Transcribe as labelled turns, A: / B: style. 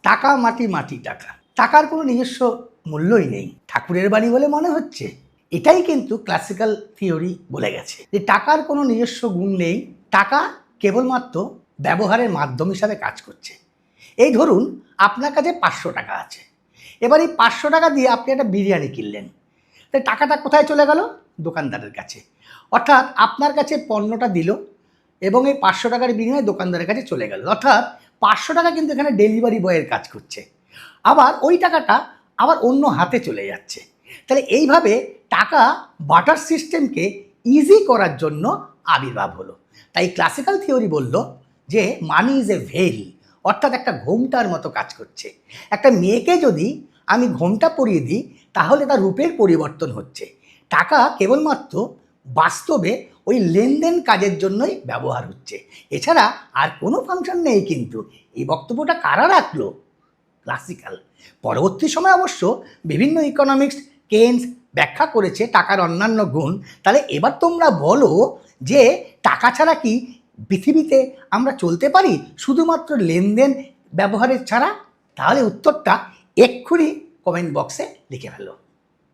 A: টাকা মাটি, মাটি টাকা। টাকার কোনো নিজস্ব মূল্যই নেই, ঠাকুরের বাণী বলে মনে হচ্ছে। এটাই কিন্তু ক্লাসিক্যাল থিওরি বলে গেছে যে টাকার কোনো নিজস্ব গুণ নেই, টাকা কেবলমাত্র ব্যবহারের মাধ্যম হিসাবে কাজ করছে। এই ধরুন আপনার কাছে 500 টাকা আছে, এবার এই 500 টাকা দিয়ে আপনি একটা বিরিয়ানি কিনলেন, তাই টাকাটা কোথায় চলে গেল? দোকানদারের কাছে। অর্থাৎ আপনার কাছে পণ্যটা দিল এবং এই 500 টাকার বিনিময়ে দোকানদারের কাছে চলে গেল, অর্থাৎ 500 টাকা কিন্তু এখানে ডেলিভারি বয়ের কাজ করছে, আবার ওই টাকাটা আবার অন্য হাতে চলে যাচ্ছে। তাহলে এইভাবে টাকা বাটার সিস্টেমকে ইজি করার জন্য আবির্ভাব হলো। তাই ক্লাসিক্যাল থিওরি বলল যে মানি ইজ এ ভেল, অর্থাৎ একটা ঘোমটার মতো কাজ করছে। একটা মেয়েকে যদি আমি ঘোমটা পরিয়ে দিই তাহলে তার রূপের পরিবর্তন হচ্ছে। টাকা কেবলমাত্র বাস্তবে ওই লেনদেন কাজের জন্যই ব্যবহার হচ্ছে, এছাড়া আর কোনো ফাংশন নেই। কিন্তু এই বক্তব্যটা কারা রাখলো? ক্লাসিক্যাল। পরবর্তী সময় অবশ্য বিভিন্ন ইকোনমিক্স, কেনস ব্যাখ্যা করেছে টাকার অন্যান্য গুণ। তাহলে এবার তোমরা বলো যে টাকা ছাড়া কি পৃথিবীতে আমরা চলতে পারি শুধুমাত্র লেনদেন ব্যবহারের ছাড়া? তাহলে উত্তরটা এক্ষুনি কমেন্ট বক্সে লিখে ফেলো।